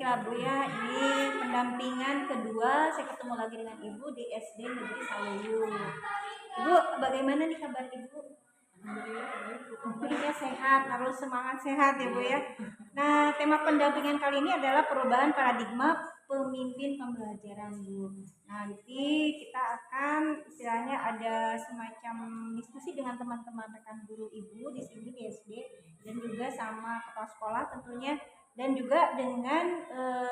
baiklah Bu ya, ini pendampingan kedua saya ketemu lagi dengan Ibu di SD Negeri Saluyu. Ibu, bagaimana nih kabar Ibu? Alhamdulillah sehat, harus semangat sehat ya Bu ya. Nah, tema pendampingan kali ini adalah perubahan paradigma pemimpin pembelajaran Bu. Nanti kita akan istilahnya ada semacam diskusi dengan teman-teman rekan guru Ibu di sini di SD dan juga sama kepala sekolah tentunya, dan juga dengan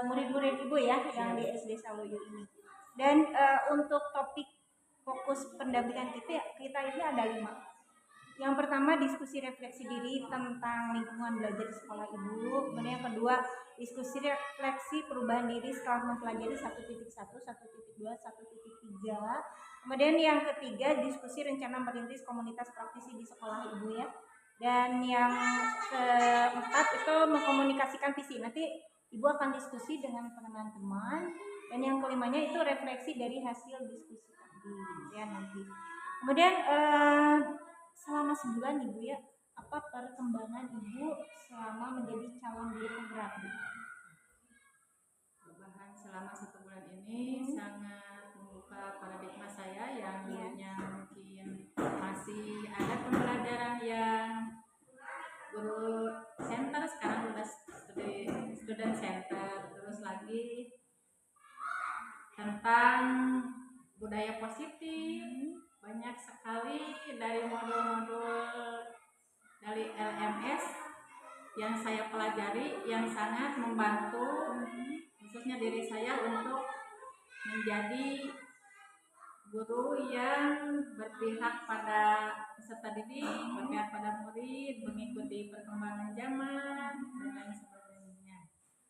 murid-murid Ibu ya yang di SD Saluyu ini. Dan untuk topik fokus pendampingan kita ini ada 5. Yang pertama diskusi refleksi diri tentang lingkungan belajar di sekolah Ibu. Kemudian yang kedua diskusi refleksi perubahan diri setelah mempelajari 1.1, 1.2, 1.3. Kemudian yang ketiga diskusi rencana merintis komunitas praktisi di sekolah Ibu ya. Dan yang keempat itu mengkomunikasikan visi. Nanti Ibu akan diskusi dengan teman-teman. Dan yang kelimanya itu refleksi dari hasil diskusi tadi ya nanti. Kemudian selama sebulan Ibu ya, apa perkembangan Ibu selama menjadi calon guru penggerak? Perubahan selama 1 bulan ini sangat membuka paradigma saya yang dulunya mungkin masih ada pembelajaran yang guru center, sekarang sudah student center. Terus lagi tentang budaya positif, banyak sekali dari modul-modul dari LMS yang saya pelajari yang sangat membantu khususnya diri saya untuk menjadi guru yang berpihak pada peserta didik, berpihak pada murid, mengikuti perkembangan zaman dan lain sebagainya.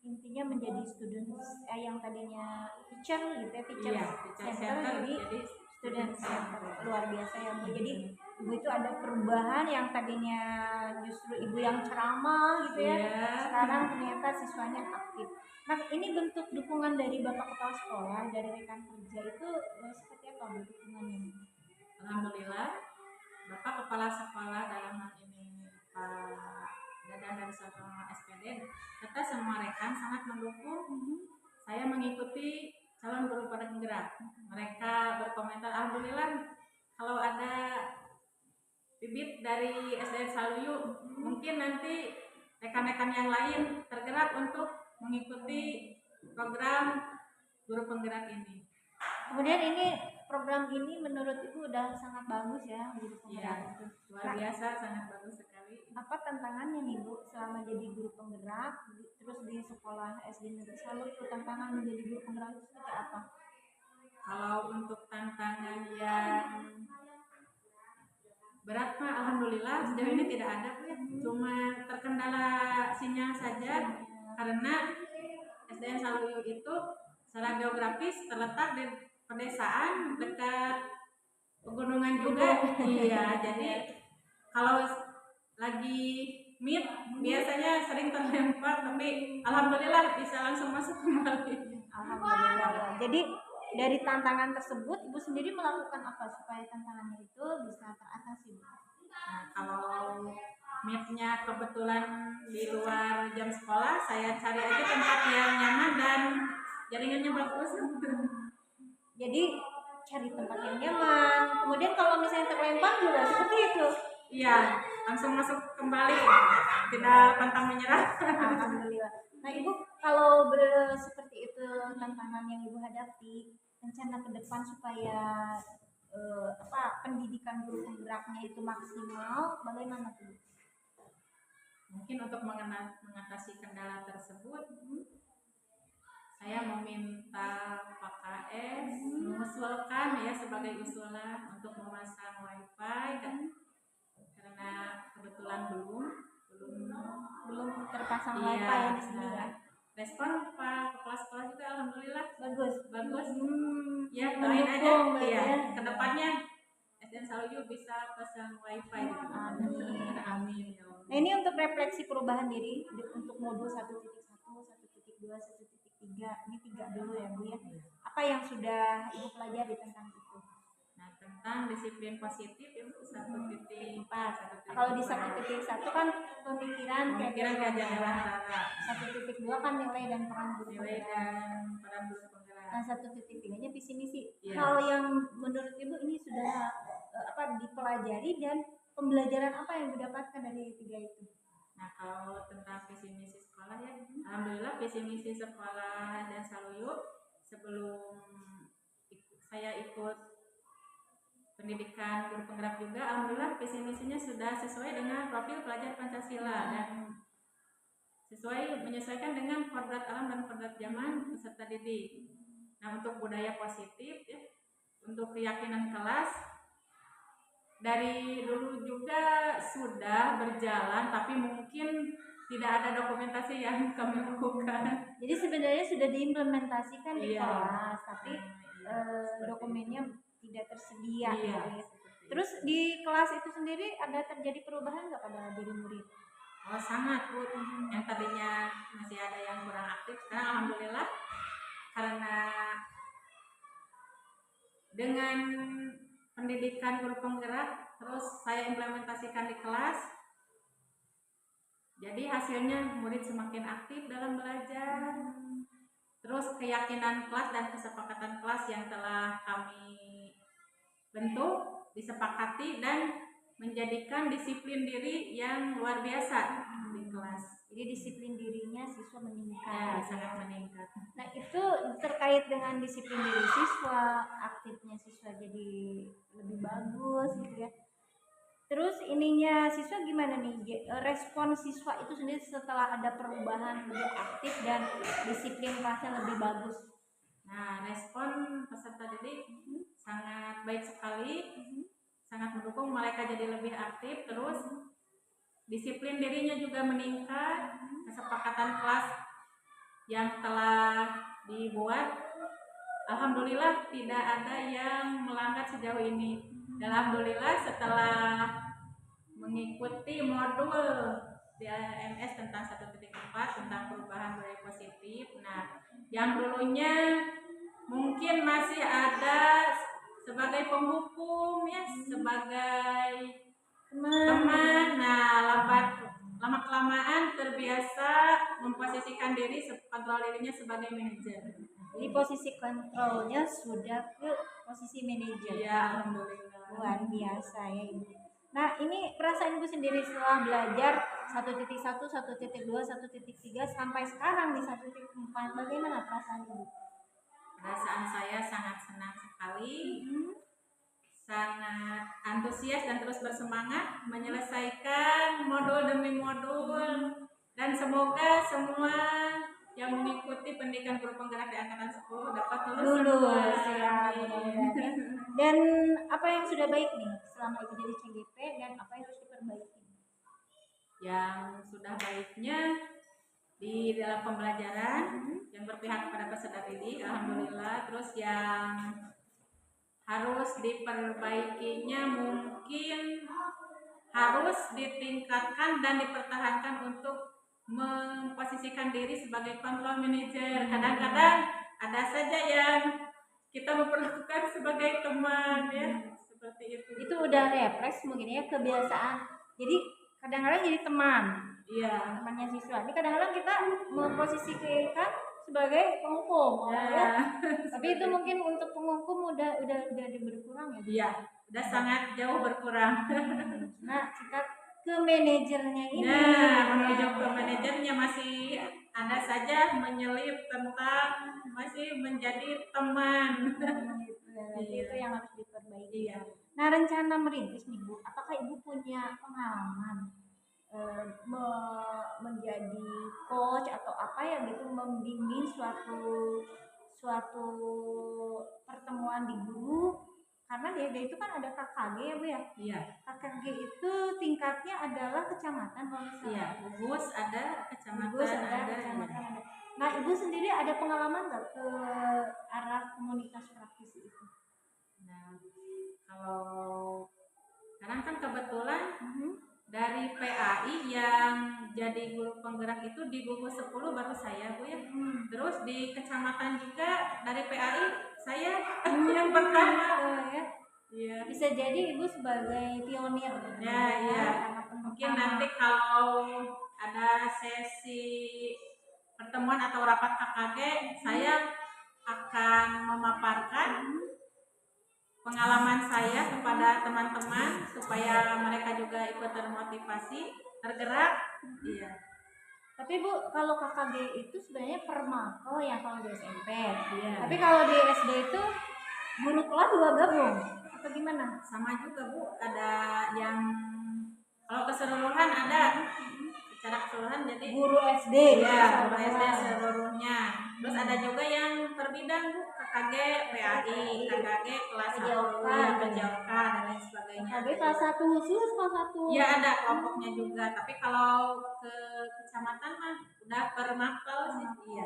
Intinya menjadi student yang tadinya teacher gitu ya, teacher center jadi student center. Luar biasa ya Bu. Jadi Ibu itu ada perubahan yang tadinya justru Ibu yang ceramah gitu ya, sekarang ternyata siswanya aktif. Nah, ini bentuk dukungan dari Bapak Kepala Sekolah, dari rekan kerja itu seperti apa Bu dukungannya? Alhamdulillah, Bapak Kepala Sekolah dalam hal ini Pak Dadan dari Sarjana SPD serta semua rekan sangat mendukung saya mengikuti calon guru penggerak. Mereka berkomentar, alhamdulillah kalau ada bibit dari SDN Saluyu, mungkin nanti rekan-rekan yang lain tergerak untuk mengikuti program guru penggerak ini. Kemudian ini program ini menurut Ibu udah sangat bagus ya guru penggerak itu. Luar biasa, sangat bagus sekali. Apa tantangannya nih Bu selama jadi guru penggerak terus di sekolah SD Negeri Saluyu, tantangan menjadi guru penggerak itu seperti apa? Kalau untuk tantangan yang berat mah alhamdulillah sejauh ini tidak ada ya. Cuma terkendala sinyal saja karena SDN Saluyu itu secara geografis terletak di pedesaan dekat pegunungan juga. Iya, jadi kalau lagi meet biasanya sering terlempar, tapi alhamdulillah bisa langsung masuk kembali. Alhamdulillah ya. Jadi dari tantangan tersebut Ibu sendiri melakukan apa supaya tantangannya itu bisa teratasi? Nah, kalau meetnya kebetulan di luar jam sekolah, saya cari aja tempat yang nyaman dan jaringannya bagus. Jadi cari tempat yang nyaman. Kemudian kalau misalnya terlempar juga seperti itu. Iya, langsung masuk kembali, tidak pantang menyerah. Alhamdulillah. Nah Ibu, kalau seperti itu tantangan yang Ibu hadapi, rencana ke depan supaya pendidikan guru penggeraknya itu maksimal, bagaimana tuh? Mungkin untuk mengatasi kendala tersebut, saya meminta Pak KS mengusulkan ya sebagai usulan untuk memasang wifi karena kebetulan belum terpasang wifi ya di sini ya. Respon Pak Kepala Sekolah juga alhamdulillah bagus. Ya, doain aja ya kedepannya SDN Saluyu bisa pasang wifi. Amin. Nah ini untuk refleksi perubahan diri untuk modul 1.1, 1.2, 1.3, ini 3 dulu ya Bu ya. Apa yang sudah Ibu pelajari tentang itu? Nah, tentang disiplin positif ya Bu, 1.4. Kalau di 1.1 kan pemikiran kejadian antara 1.2 kan nilai dan peran guru nilai penggerak. dan peran guru penggerak. Nah 1.3-nya visi misi. Iya. Hal yang menurut Ibu ini sudah dipelajari dan pembelajaran apa yang didapatkan dari 3 itu? Nah kalau tentang visi misi sekolah ya, alhamdulillah visi misi sekolah dan Saluyuk sebelum saya ikut pendidikan guru penggerak juga, alhamdulillah visi misinya sudah sesuai dengan profil pelajar Pancasila dan menyesuaikan dengan kodrat alam dan kodrat zaman peserta didik. Nah untuk budaya positif ya, untuk keyakinan kelas dari dulu juga sudah berjalan, tapi mungkin tidak ada dokumentasi yang kami lakukan. Jadi sebenarnya sudah diimplementasikan di Iya. kelas, tapi dokumennya tidak tersedia. Gitu ya. Terus di kelas itu sendiri ada terjadi perubahan nggak pada diri murid? Oh sangat Bu, yang tadinya masih ada yang kurang aktif, sekarang alhamdulillah karena dengan pendidikan guru penggerak terus saya implementasikan di kelas, jadi hasilnya murid semakin aktif dalam belajar. Terus keyakinan kelas dan kesepakatan kelas yang telah kami bentuk disepakati dan menjadikan disiplin diri yang luar biasa di kelas. Jadi disiplin dirinya siswa meningkat. Ya, sangat meningkat. Nah itu terkait dengan disiplin diri siswa, aktifnya siswa jadi lebih bagus gitu ya. Terus ininya siswa gimana nih? Respon siswa itu sendiri setelah ada perubahan lebih aktif dan disiplin kelasnya lebih bagus. Nah respon peserta didik sangat baik sekali, sangat mendukung mereka jadi lebih aktif, terus disiplin dirinya juga meningkat, kesepakatan kelas yang telah dibuat alhamdulillah tidak ada yang melanggar sejauh ini. Dan alhamdulillah setelah mengikuti modul di AMS tentang 1.4 tentang perubahan budaya positif, nah yang dulunya mungkin masih ada sebagai penghukum ya, sebagai teman, nah lama kelamaan terbiasa memposisikan diri, kontrol dirinya sebagai manajer. Jadi posisi kontrolnya sudah ke posisi manajer. Ya alhamdulillah. Luar biasa ya Ibu. Nah ini perasaan Ibu sendiri setelah belajar 1.1, 1.2, 1.3 sampai sekarang di 1.4, bagaimana perasaan Ibu? Perasaan saya sangat senang sekali, sangat antusias dan terus bersemangat menyelesaikan modul demi modul, dan semoga semua yang mengikuti pendidikan guru penggerak di angkatan 10 dapat lulus ya, mudah-mudahan. Dan apa yang sudah baik nih selama Ibu jadi CGP dan apa yang harus diperbaiki? Yang sudah baiknya di dalam pembelajaran yang berpihak kepada peserta didik, alhamdulillah. Terus yang harus diperbaikinya mungkin harus ditingkatkan dan dipertahankan untuk memposisikan diri sebagai kontrol manajer. Kadang-kadang ada saja yang kita memperlakukan sebagai teman ya, seperti itu. Itu udah refleks mungkin ya, kebiasaan. Jadi kadang-kadang jadi teman. Iya. Temannya siswa. Ini kadang-kadang kita memposisikan sebagai penghukum. Ya. Tapi itu mungkin untuk penghukum udah berkurang ya. Iya, udah sangat jauh berkurang. Nah, kita ke manajernya ini. Nah, menuju ke manajernya masih ada saja menyelip tentang masih menjadi teman. Jadi itu yang harus diperbaiki. Iya. Nah, rencana merintis nih Bu, apakah Ibu punya pengalaman menjadi coach atau apa ya gitu, membimbing suatu pertemuan di guru? Karena dia itu kan ada KKG ya Bu ya. Iya. KKG itu tingkatnya adalah kecamatan kalau misalnya. Iya, gugus ada, kecamatan gugus ada. Nah Ibu sendiri ada pengalaman nggak ke arah komunitas praktisi itu? Nah kalau sekarang kan kebetulan dari PAI yang jadi guru penggerak itu di gugus 10 baru saya Bu ya. Terus di kecamatan juga dari PAI saya yang pertama ya. Iya. Bisa jadi ibu sebagai pionir. Ya, iya. Mungkin nanti kalau ada sesi pertemuan atau rapat KKG, saya akan memaparkan pengalaman saya kepada teman-teman supaya mereka juga ikut termotivasi, tergerak. Iya. Tapi Bu, kalau KKG itu sebenarnya per mako ya kalau di SMP. Iya. Tapi kalau di SD itu guru kelas juga gabung atau gimana? Sama juga Bu, ada yang kalau keseluruhan ada secara keseluruhan jadi Guru SD ya, guru SD seluruhnya. Terus ada juga yang per bidang Bu, KKG, PAI, KKG kelas 1, PJOK dan lain sebagainya. KKG kelas 1 khusus kelas 1. Iya ada kelompoknya juga, tapi kalau ke kecamatan mah udah per mapel sih. Iya.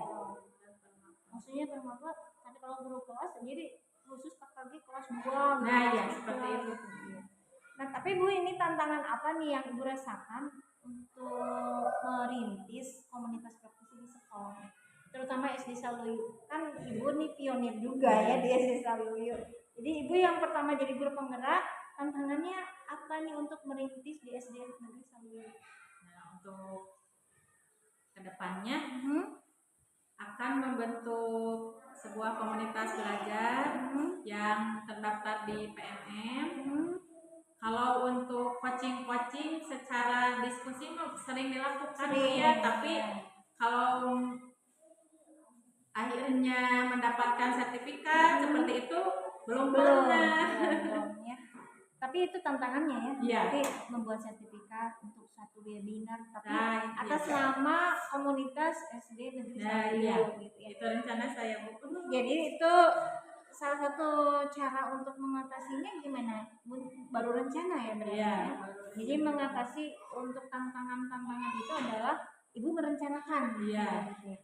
Maksudnya per mako, tapi kalau guru kelas jadi khusus KKG kelas 2. Nah, iya seperti itu. Nah, tapi Bu, ini tantangan apa nih yang Ibu rasakan untuk merintis komunitas praktisi di sekolah? Terutama SD Saluyu. Kan Ibu nih pionir juga ya di SD Saluyu. Jadi Ibu yang pertama jadi guru penggerak, tantangannya apa nih untuk merintis di SD Negeri Saluyu? Nah, untuk kedepannya akan membentuk sebuah komunitas belajar yang terdaftar di PMM. Kalau untuk coaching secara diskusi sering dilakukan ya, tapi kalau akhirnya mendapatkan sertifikat seperti itu belum pernah. Ya. Tapi itu tantangannya ya. Iya. Jadi membuat sertifikat untuk satu webinar, tapi Nah, atas nama komunitas SD Negeri Saluyu iya. gitu ya. Itu rencana saya Bu. Jadi itu salah satu cara untuk mengatasinya gimana? Baru rencana ya berarti. Iya. Ya? Jadi mengatasi untuk tantangan-tantangan itu adalah Ibu merencanakan. Iya. Gitu.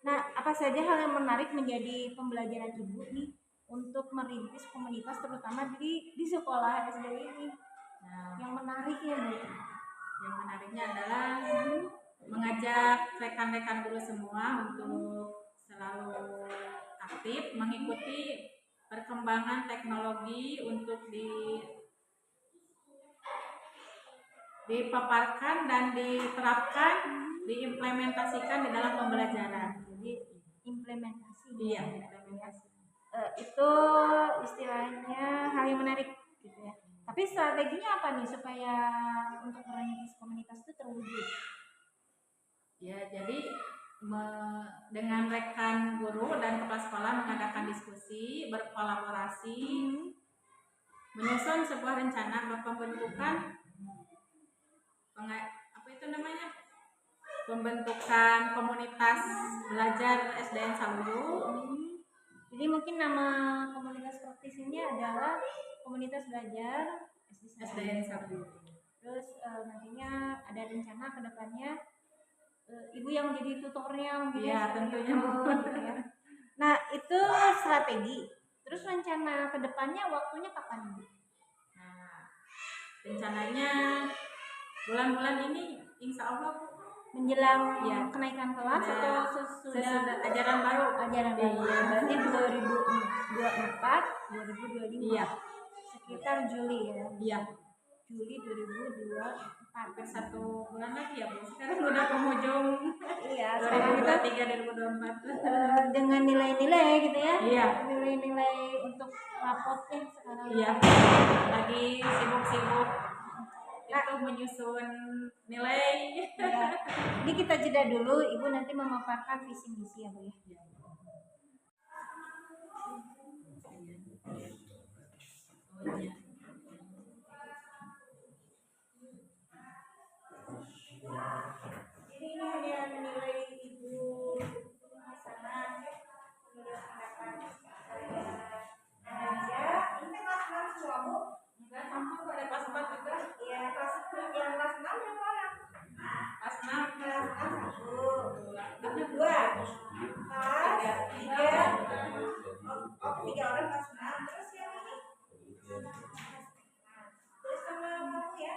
Nah, apa saja hal yang menarik menjadi pembelajaran Ibu nih untuk merintis komunitas terutama di sekolah SD ini? Nah, yang menariknya Bu. Yang menariknya adalah mengajak rekan-rekan guru semua untuk selalu aktif mengikuti perkembangan teknologi untuk dipaparkan dan diterapkan, diimplementasikan di dalam pembelajaran. Jadi implementasi. Iya, implementasi. Itu istilahnya hal yang menarik gitu ya. Tapi strateginya apa nih supaya untuk merintis komunitas itu terwujud? Ya, jadi dengan rekan guru dan kepala sekolah mengadakan diskusi, berkolaborasi, menyusun sebuah rencana pembentukan pembentukan komunitas belajar SDN Saluyu. Jadi mungkin nama komunitas praktisinya adalah komunitas belajar SDN Saluyu. Terus nantinya ada rencana ke depannya Ibu yang jadi tutornya mungkin ya tentunya gitu ya. Nah, itu strategi. Terus rencana ke depannya waktunya kapan Bu? Nah, rencananya bulan-bulan ini insya Allah menjelang ya, kenaikan kelas atau sesudah ajaran baru. Ajaran baru. Iya, berarti 2024, 2025. Iya. Sekitar Juli ya. Iya. Juli 2024. Hampir 1 bulan lagi ya Bu. Sekarang udah penghujung. Iya, 2023 2024. Dengan nilai-nilai gitu ya. Iya. Nilai-nilai untuk rapotnya sekarang. Iya. Lagi sibuk-sibuk itu menyusun nilai. Ya. Jadi kita jeda dulu, Ibu nanti memaparkan visi misi ya Bu ya. Oh iya. Jadi ini hanya menilai Ibu di sana menurut pendapat saya aja. Ini kelas 6 semua Bu? Enggak, campur ada kelas 4 juga. Iya, yang kelas 6 berapa orang? Kelas 6. Kelas 6 1, Ada 2, kelas 3. Oh, 3 orang kelas 6. Terus yang ini? Terus sama kamu ya?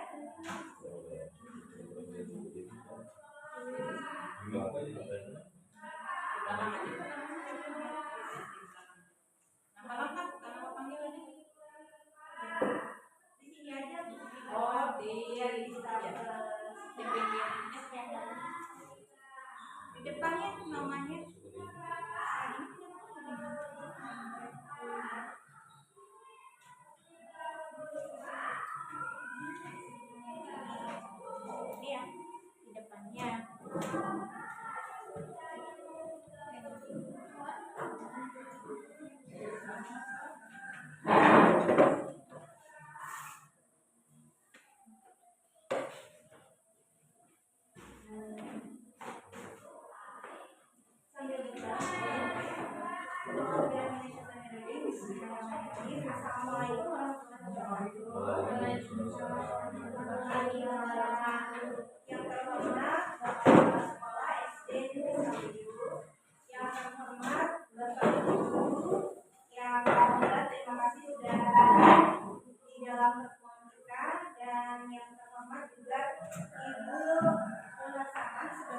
Nama lengkap, nama panggilannya.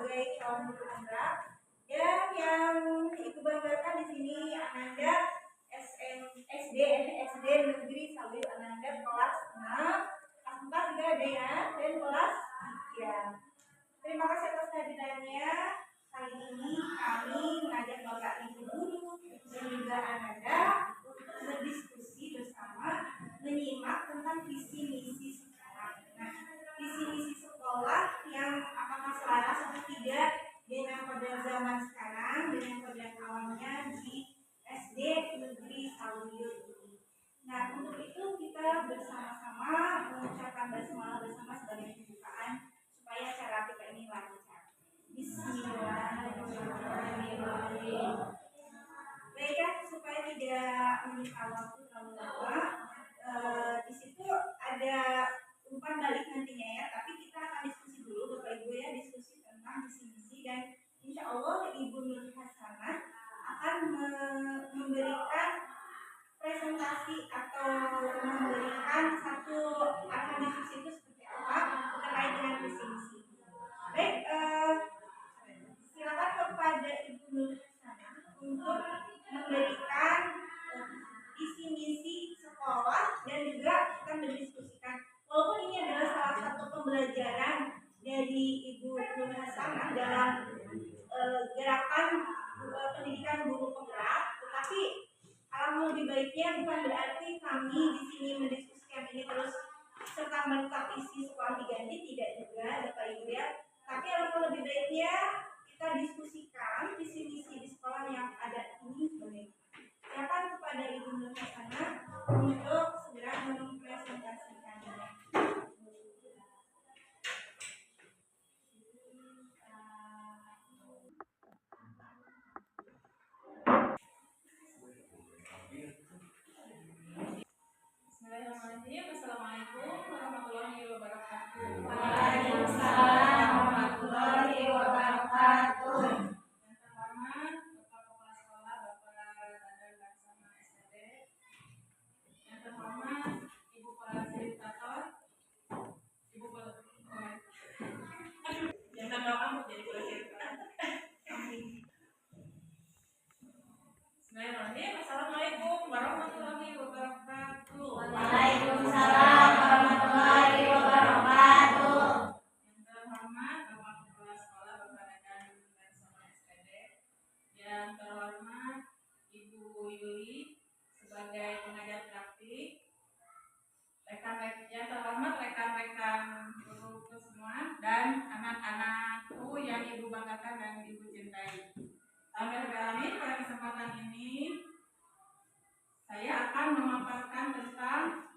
sebagai calon guru penggerak. Dan yang Ibu banggakan di sini Ananda SD Negeri Sawi Ananda kelas 6, kelas 4 juga ada ya, dan kelas 3. Terima kasih atas kehadirannya. Kali ini kami mengajak Bapak Ibu guru dan juga Ananda untuk berdiskusi bersama menyimak tentang visi misi sekolah. Nah, visi misi sekolah yang apakah selaras atau tidak dengan pada zaman sekarang, dengan pada awalnya di SD Negeri Sawiyo ini. Nah, untuk itu kita bersama-sama mengucapkan basmalah bersama sebagai pembukaan supaya acara kita ini lancar. Bismillahirrahmanirrahim. Baik ya, supaya tidak menyita waktu terlalu lama, di situ ada umpan balik nantinya ya. Tapi kita akan diskusi dulu Bapak Ibu ya, diskusi tentang visi-misi, dan insya Allah Ibu Nur Hasanah akan memberikan presentasi atau memberikan satu akan diskusi itu seperti apa terkait dengan visi-misi. Baik, silakan kepada Ibu Nur Hasanah untuk memberikan visi misi sekolah dan juga kita mendiskusikan. Walaupun ini adalah salah satu pembelajaran dari Ibu Nur Hasanah dalam gerakan pendidikan guru penggerak, tetapi alangkah lebih baiknya bukan berarti kami di sini mendiskusikan ini terus serta merta visi sekolah diganti, tidak juga Bapak Ibu ya. Tapi alangkah lebih baiknya kita diskusikan visi misi di sekolah yang ada ini bagaimana. Silakan kepada Ibu Nur Hasanah untuk segera mempresentasikannya. Bismillahirrahmanirrahim. Assalamualaikum warahmatullahi wabarakatuh. Waalaikumsalam warahmatullahi wabarakatuh. Yang terhormat Bapak Kepala Sekolah Bapak Dadan Laksana SPD. Yang terhormat Ibu Fasilitator, Ibu jangan doa kamu jadi fasilitator. Bismillahirrahmanirrahim. Assalamualaikum warahmatullahi wabarakatuh. Waalaikumsalam warahmatullahi wabarakatuh. Yang terhormat Bapak Kepala Sekolah Bapak Dadan Laksana SPD. Yang terhormat Ibu Yuli sebagai pengajar praktik. Yang terhormat rekan-rekan guruku semua dan anak-anakku yang Ibu banggakan dan Ibu cintai. Alhamdulillah, pada kesempatan ini saya akan memaparkan tentang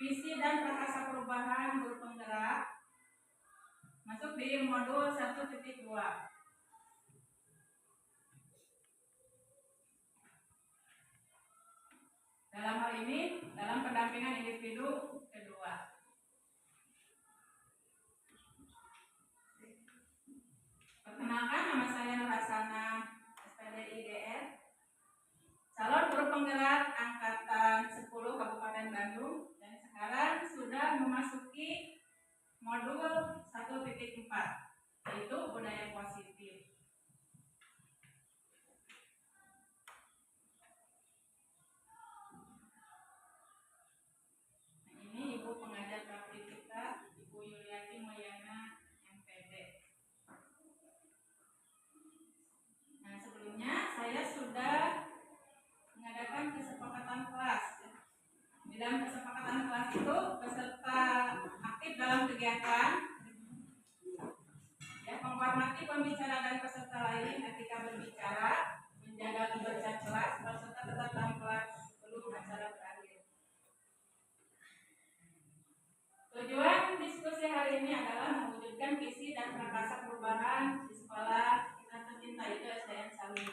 visi dan prakasa perubahan guru penggerak masuk di modul 1.2. Dalam hal ini, dalam pendampingan individu kedua. Perkenalkan, nama saya Nur Hasanah, SPD IDR, calon guru penggerak angkatan 10 Kabupaten Bandung, dan sekarang sudah memasuki modul 1.4, yaitu budaya positif. Nah, ini Ibu pengajar praktik kita, Ibu Yuliati Moyana, MPD. Nah, sebelumnya saya sudah mengadakan kesepakatan kelas. Di dalam kesepakatan kelas itu peserta aktif dalam kegiatan ya, menghormati pembicara dan peserta lain ketika berbicara, menjaga kebersihan kelas, peserta tetap dalam kelas sebelum acara berakhir. Tujuan diskusi hari ini adalah mewujudkan visi dan prakasa perubahan di sekolah kita tercinta, itu SDN Sawiyo.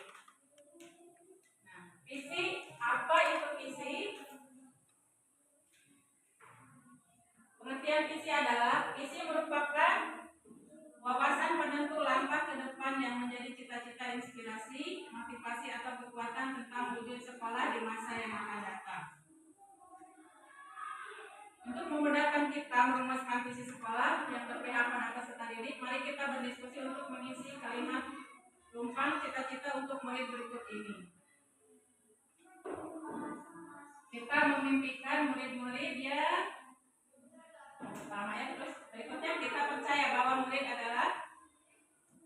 Nah, visi, apa itu visi? Pengertian visi adalah, visi merupakan wawasan penentu langkah ke depan yang menjadi cita-cita, inspirasi, motivasi atau kekuatan tentang wujud sekolah di masa yang akan datang. Untuk memudahkan kita merumuskan visi sekolah yang berpihak pada peserta didik, mari kita berdiskusi untuk mengisi murid berikut ini. Kita memimpikan murid-murid yang pertama ya, terus berikutnya kita percaya bahwa murid adalah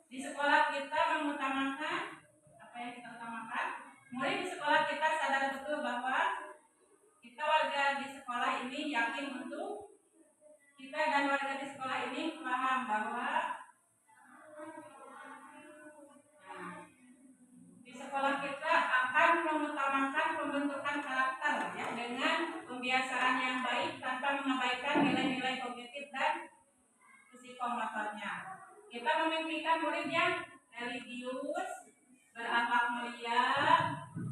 di sekolah kita mengutamakan apa yang kita utamakan. Murid di sekolah kita sadar betul bahwa kita warga di sekolah ini yakin untuk kita dan warga di sekolah ini paham bahwa di sekolah kita akan mengutamakan pembentukan karakter ya, dengan pembiasaan yang baik tanpa mengabaikan nilai-nilai kognitif dan psikomotornya. Kita memimpikan murid yang religius, berakhlak mulia,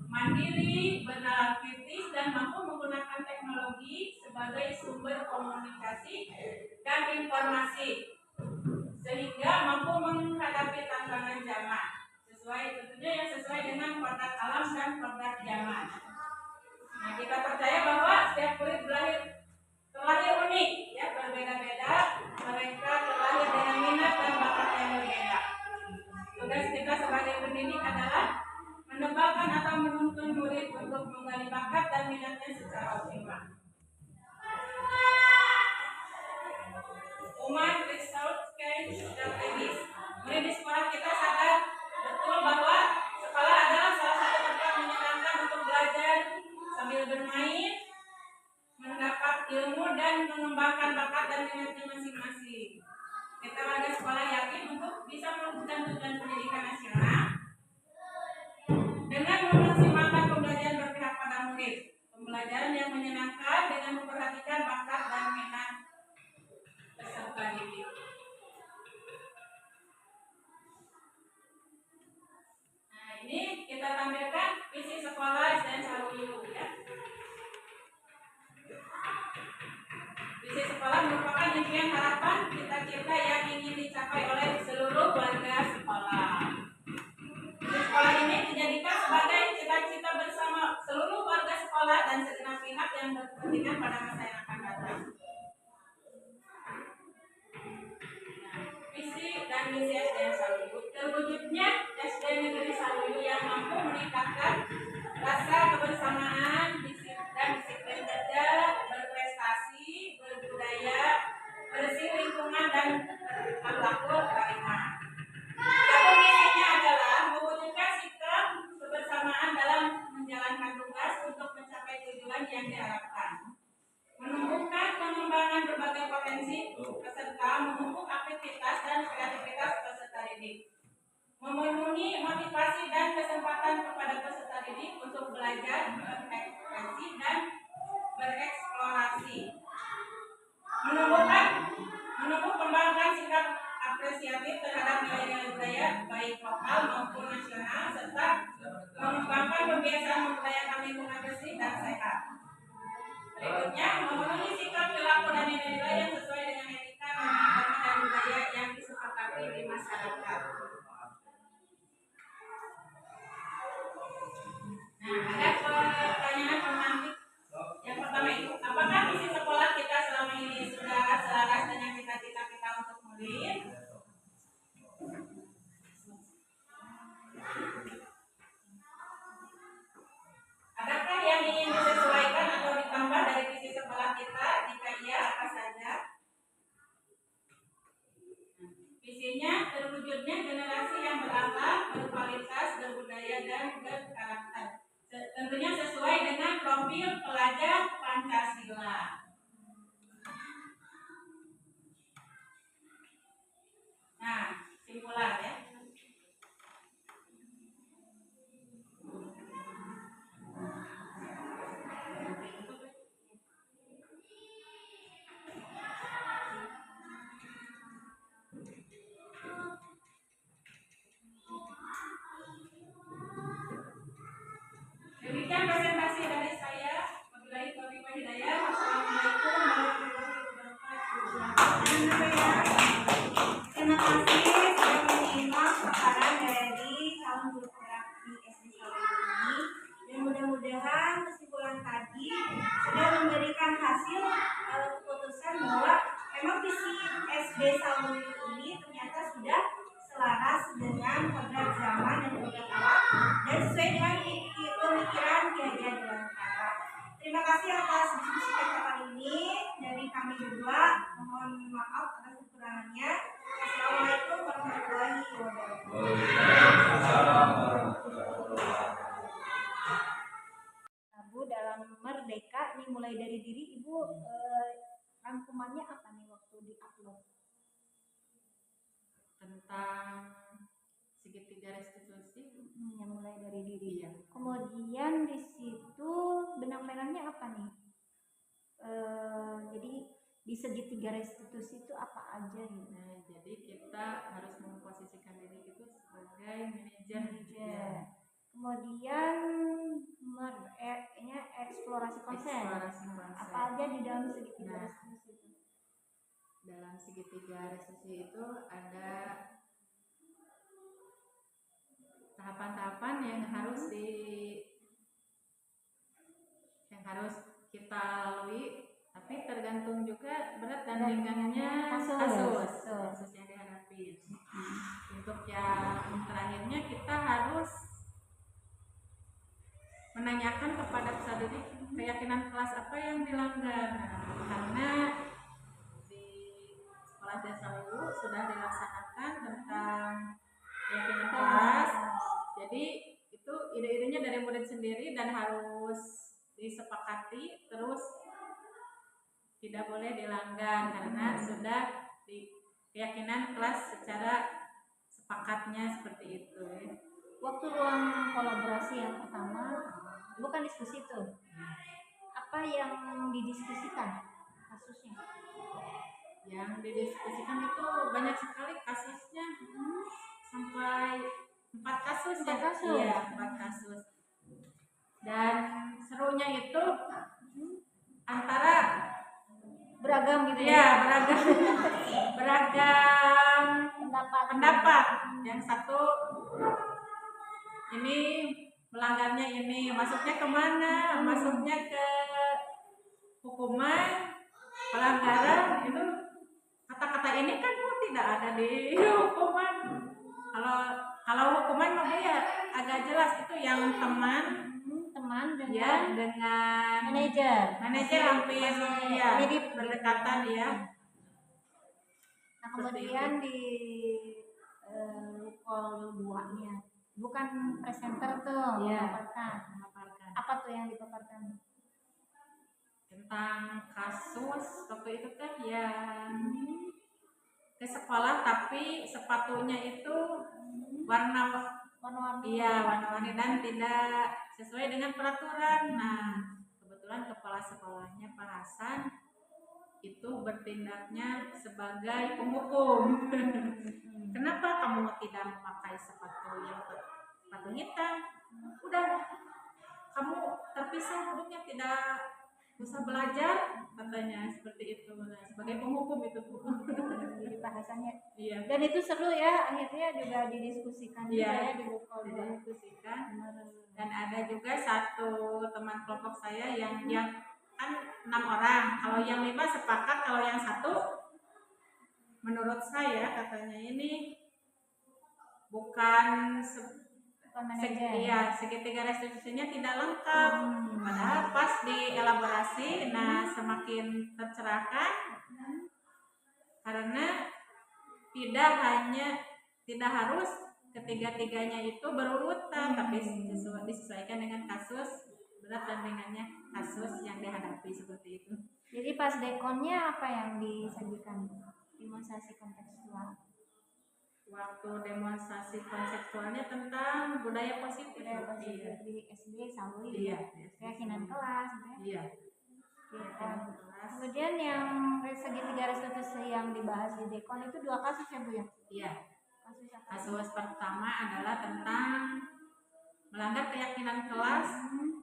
mandiri, bernalar kritis, dan mampu menggunakan teknologi sebagai sumber komunikasi dan informasi, sehingga mampu menghadapi tantangan zaman tentunya yang sesuai dengan kodrat alam dan kodrat zaman. Nah, kita percaya bahwa setiap murid terlahir unik ya, berbeda-beda. Mereka terlahir dengan minat dan bakat yang berbeda. Tugas kita sebagai pendidik adalah menembakkan atau menuntun murid untuk menggali bakat dan minatnya secara optimal. Umat Research Case Strategis. Murid di sekolah kita sadar betul bahwa sekolah adalah salah satu tempat menyenangkan untuk belajar sambil bermain, mendapat ilmu dan mengembangkan bakat dan minatnya masing-masing. Kita warga sekolah yakin untuk bisa mewujudkan tujuan pendidikan nasional dengan memaksimalkan pembelajaran berpihak pada murid, pembelajaran yang menyenangkan dengan memperhatikan bakat dan minat peserta didik. Nah, ini kita tampilkan visi sekolah SDN Saluyu ya. Visi sekolah merupakan impian, harapan, cita-cita yang ingin dicapai oleh seluruh warga sekolah. Visi sekolah ini dijadikan sebagai cita-cita bersama seluruh warga sekolah dan segenap pihak yang berkepentingan pada masa yang akan datang. Visi dan misi SDN Saluyu. Terwujudnya SDN Negeri Saluyu yang mampu meningkatkan rasa kebersamaan dan disiplin kerja, berprestasi, berbudaya, bersih lingkungan dan berakhlakul karimah. Adapun misinya adalah mewujudkan sikap kebersamaan dalam menjalankan tugas untuk mencapai tujuan yang diharapkan. Menumbuhkan pengembangan berbagai potensi peserta, memupuk aktivitas dan kreativitas peserta didik. Memenuhi motivasi dan kesempatan kepada peserta didik untuk belajar, berekspresi dan bereksplorasi. Menumbuh kembangkan sikap apresiatif terhadap nilai-nilai budaya baik lokal maupun nasional, serta mengembangkan kebiasaan membudayakan lingkungan bersih dan sehat. Berikutnya, memenuhi sikap perilaku dan nilai-nilai yang sesuai dengan etika, agama dan budaya yang disepakati di masyarakat. Nah, ada pertanyaan pemantik. Yang pertama itu, apakah visi sekolah kita selama ini sudah selaras dengan cita-cita kita untuk murid? Adakah yang ingin disesuaikan atau ditambah dari visi sekolah kita? Jika iya, apa saja? Visinya terwujudnya generasi yang berakhlak, berkualitas, berbudaya dan berkarakter. Tentunya sesuai dengan profil pelajar Pancasila. Nah, simpulan ya. Demikian presentasi dari saya. Wabillahi taufiq wal hidayah. Wassalamualaikum warahmatullahi wabarakatuh. Terima kasih sudah menyimak paparan dari calon guru penggerak di SD Saluyu ini, dan mudah-mudahan kesimpulan tadi sudah memberikan hasil keputusan bahwa memang visi SD Saluyu ini ternyata sudah selaras selaras dengan kodrat zaman dan kodrat alam dan sesuai dengan pemikiran Ki Haji Dewantara. Terima kasih atas diskusi kita kali ini dari kami berdua. Mohon maaf atas kekurangannya. Assalamualaikum warahmatullahi wabarakatuh. Bu, dalam Merdeka nih mulai dari diri Ibu, rangkumannya apa nih waktu di upload? Tentang segitiga restitusi. Yang mulai dari diri. Iya. Kemudian di situ benang merahnya apa nih? Jadi di segitiga restitusi itu apa aja nih? Nah, jadi kita harus memposisikan diri itu sebagai manajer. Ya. Kemudian eksplorasi konsep. Apa aja di dalam segitiga restitusi itu? Dalam segitiga restitusi itu ada tahapan-tahapan yang harus kita lalui, tapi tergantung juga berat dan ringannya kasus yang dihadapi. Untuk yang terakhirnya kita harus menanyakan kepada peserta didik keyakinan kelas apa yang dilanggar, karena di sekolah dasar dulu sudah dilaksanakan tentang keyakinan kelas. Jadi itu ide-idenya dari murid sendiri dan harus disepakati, terus tidak boleh dilanggar karena sudah di keyakinan kelas secara sepakatnya seperti itu. Waktu ruang kolaborasi yang pertama, bukan diskusi itu. Apa yang didiskusikan kasusnya? Yang didiskusikan itu banyak sekali kasusnya, sampai 4 kasus. Iya, 4 kasus. Dan serunya itu antara beragam gitu ya, beragam pendapat. Yang satu ini melanggarnya ini, masuknya kemana? Masuknya ke hukuman, pelanggaran itu kata-kata ini kan tidak ada di hukuman. Kalau hukuman mah ya agak jelas, itu yang teman dengan ya, dengan manajer hampir ya berdekatan ya. Nah kemudian di call 2-nya bukan presenter tuh memaparkan. Apa tuh yang dipaparkan? Tentang kasus waktu itu teh yang ke sekolah tapi sepatunya itu warna-warni dan tidak sesuai dengan peraturan. Nah, kebetulan kepala sekolahnya Pak Hasan itu bertindaknya sebagai penghukum. Kenapa kamu tidak memakai sepatu hitam? Udah, kamu terpisah, duduknya tidak usah belajar, katanya seperti itu. Nah, sebagai penghukum itu jadi bahasannya. Iya. Dan itu seru ya, akhirnya juga didiskusikan juga ya didiskusikan. Dan ada juga satu teman kelompok saya yang kan 6 orang, kalau yang 5 sepakat, kalau yang 1 menurut saya katanya ini bukan segitiga restitusinya tidak lengkap. Padahal pas dielaborasi, nah semakin tercerahkan karena tidak harus ketiga-tiganya itu berurutan, tapi disesuaikan dengan kasus berat dan ringannya kasus yang dihadapi seperti itu. Jadi pas dekonnya apa yang disajikan? Demonstrasi kontekstual. Waktu demonstrasi konseptualnya tentang budaya positif. Di SD selalu keyakinan kelas gitu ya. Kemudian yang segitiga restitusi yang dibahas di dekon itu 2 kasus ya Bu ya? Iya. Kasus pertama adalah tentang melanggar keyakinan kelas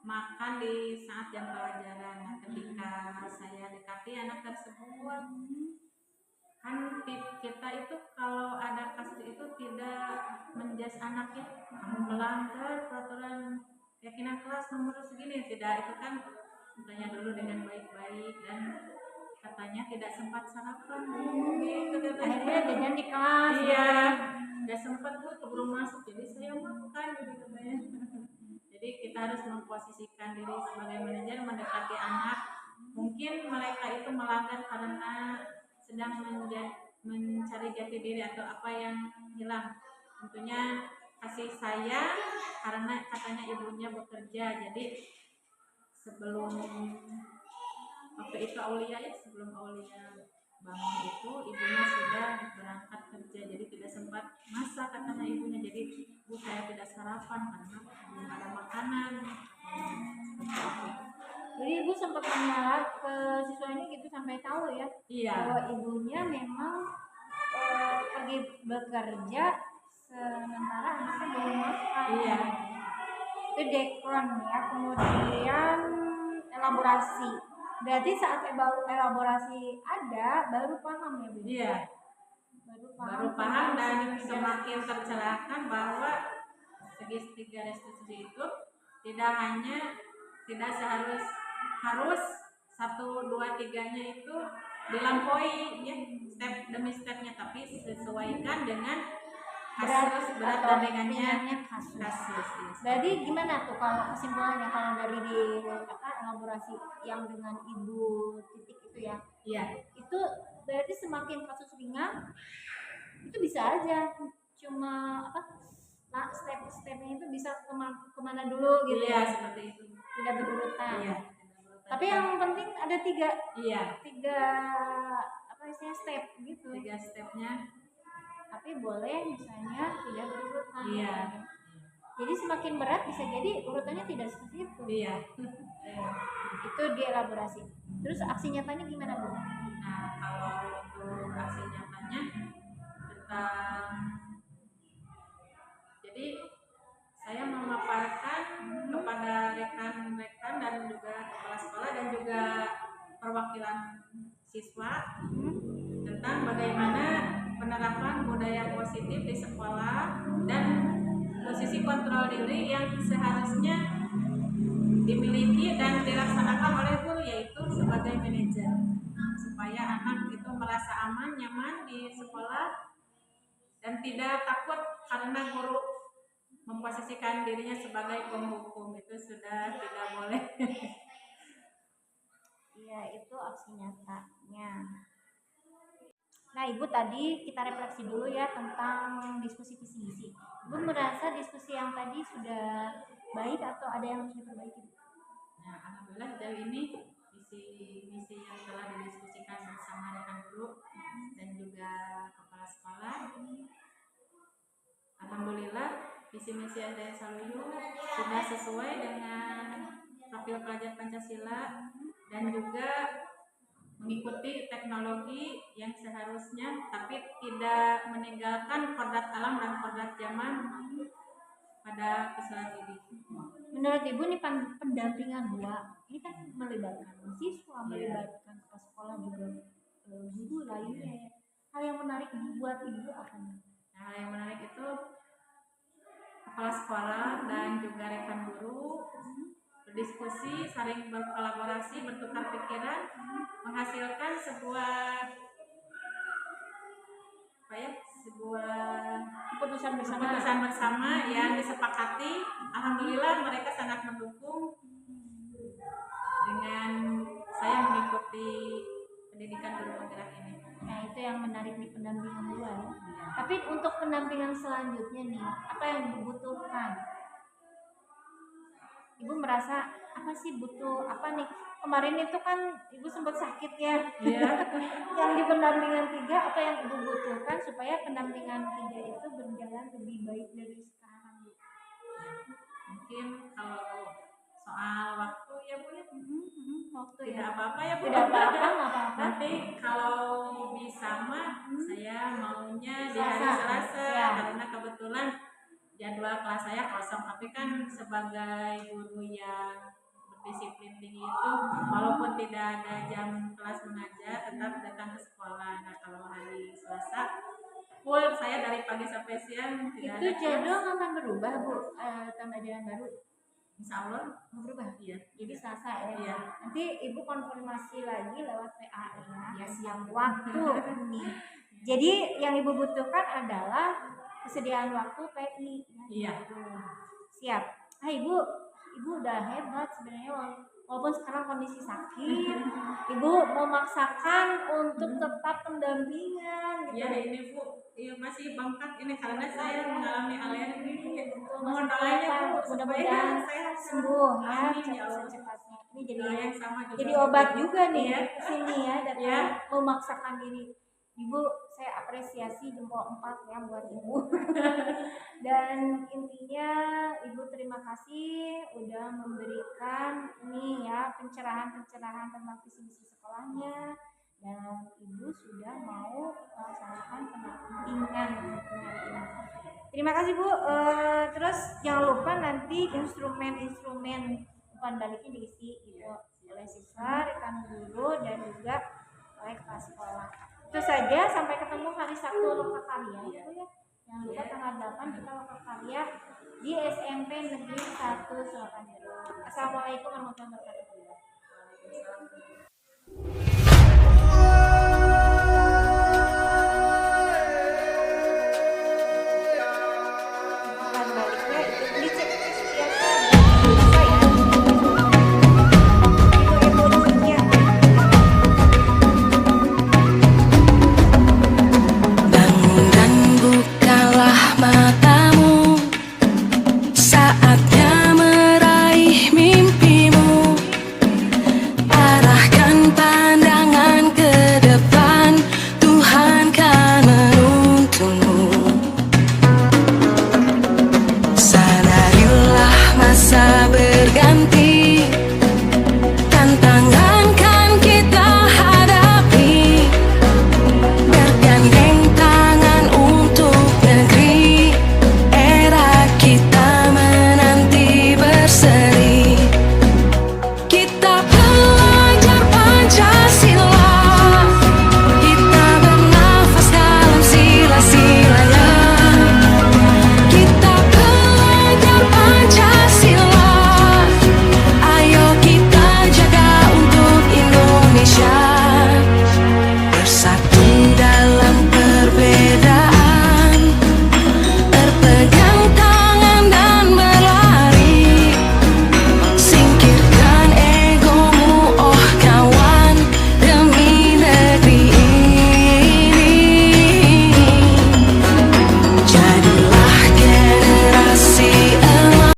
makan di saat jam pelajaran. Nah, ketika saya dekati anak tersebut, kan kita itu kalau ada kasus itu tidak menjudge anaknya, kamu melanggar peraturan keyakinan kelas nomor segini, tidak, itu kan tanya dulu dengan baik-baik dan katanya tidak sempat sarapan gitu. Akhirnya jajan di kelas. Iya. nggak sempat Bu, keburu masuk, jadi saya makan gitu katanya. Jadi kita harus memposisikan diri sebagai manajer mendekati anak. Mungkin mereka itu melanggar karena sedang mencari jati diri atau apa yang hilang. Tentunya kasih sayang karena katanya ibunya bekerja. Jadi sebelum waktu itu Aulia ya, sebelum Aulia bangun itu ibunya sudah berangkat kerja, jadi tidak sempat masak katanya ibunya. Jadi Bu, saya tidak sarapan karena belum ada makanan. Jadi ibu sempat menolak ke siswanya gitu sampai tahu ya Iya. bahwa ibunya memang pergi bekerja sementara anaknya belum makan. Iya. Itu dekon ya, kemudian elaborasi. Berarti saat elaborasi ada baru paham ya Bu? Iya. Baru paham dan semakin tercerahkan bahwa segitiga restitusi itu tidak harus 1, 2, 3-nya itu dilampaui ya, step demi stepnya, tapi sesuaikan dengan berat dan ringannya kasus. Yes. Berarti gimana tuh kalau kesimpulannya kalau dari elaborasi yang dengan ibu titik itu ya? Iya. Itu berarti semakin kasus ringan itu bisa aja cuma step-stepnya itu bisa kemana dulu gitu. Iya, seperti itu. Tidak berurutan. Iya. Tapi yang penting ada 3. Iya. 3 step gitu. 3 stepnya. Tapi boleh misalnya tidak berurutan. Iya. Jadi semakin berat bisa jadi urutannya tidak seperti itu. Iya. Itu dielaborasi. Terus aksi nyatanya gimana Bu? Nah, kalau untuk aksi nyatanya jadi saya memaparkan kepada rekan-rekan dan juga kepala sekolah dan juga perwakilan siswa tentang bagaimana penerapan budaya positif di sekolah dan posisi kontrol diri yang seharusnya dimiliki dan dilaksanakan oleh guru, yaitu sebagai manajer, supaya anak itu merasa aman, nyaman di sekolah dan tidak takut karena guru memposisikan dirinya sebagai penghukum. Itu sudah tidak boleh. Iya, itu aksi nyatanya. Nah, Ibu tadi kita refleksi dulu ya tentang diskusi visi misi. Ibu merasa diskusi yang tadi sudah baik atau ada yang harus diperbaiki? Nah, alhamdulillah sejauh ini visi misi yang telah didiskusikan bersama rekan guru dan juga kepala sekolah, alhamdulillah visi misi SDN Saluyu sudah sesuai dengan profil pelajar Pancasila dan juga mengikuti teknologi yang seharusnya, tapi tidak meninggalkan kodrat alam dan kodrat zaman pada kesalahan ini. Menurut Ibu ini pendampingan ini kan melibatkan siswa, melibatkan kepala sekolah juga guru lainnya ya. Hal yang menarik buat Ibu apa nih? Hal yang menarik itu kepala sekolah dan juga rekan guru berdiskusi, saling berkolaborasi, bertukar pikiran, menghasilkan sebuah keputusan bersama yang disepakati. Alhamdulillah mereka sangat mendukung dengan saya mengikuti pendidikan guru penggerak ini. Nah, itu yang menarik di pendampingan ya. Tapi untuk pendampingan selanjutnya nih, apa yang dibutuhkan? Ibu merasa apa sih butuh apa nih? Kemarin itu kan Ibu sempat sakit ya. Iya. Yang di pendampingan 3 apa yang Ibu butuhkan supaya pendampingan 3 itu berjalan lebih baik dari sekarang? Mungkin kalau soal waktu ya Bu ya. Waktu tidak ya. apa-apa ya Bu. Tidak apa-apa. Nanti kalau bisa mah saya maunya di hari Selasa ya. Karena kebetulan jadwal kelas saya kosong, tapi kan sebagai guru yang berdisiplin tinggi itu walaupun tidak ada jam kelas mengajar tetap datang ke sekolah. Nah, kalau hari Selasa full saya dari pagi sampai siang tidak itu ada jadwal akan berubah Bu, tambah jalan baru insya Allah berubah. Iya. Jadi Selasa ya. Iya. Nanti Ibu konfirmasi lagi lewat PA ya. Siap Waktu ini. Jadi yang Ibu butuhkan adalah kesediaan waktu PI ya. Iya. Gitu. Siap. Ah ibu udah hebat sebenarnya walaupun sekarang kondisi sakit, ibu memaksakan untuk tetap pendampingan gitu. Ya ini Bu, iya masih bangkat ini karena saya mengalami alergi. Betul, Mohon masih doanya Bu, mudah-mudahan saya sembuh ya Amin, ya Allah. secepatnya. Ini jadi Yang sama juga jadi obat Bu. juga nih Iya. kesini ya, datang Iya. memaksakan diri. Ibu, saya apresiasi jempol 4 ya buat ibu. Dan intinya ibu terima kasih udah memberikan ini ya pencerahan-pencerahan tentang visi misi sekolahnya, dan ibu sudah mau melaksanakan pendampingan hari ini. Terima kasih Bu. Terus jangan lupa nanti instrumen-instrumen umpan baliknya diisi gitu oleh siswa, rekan guru, dan juga oleh kepala sekolah. Itu saja, sampai ketemu hari Sabtu Lokakarya ya Bu ya. Jangan lupa tanggal 8 kita Lokakarya di SMP Negeri 1 Surabaya. Assalamualaikum warahmatullahi wabarakatuh.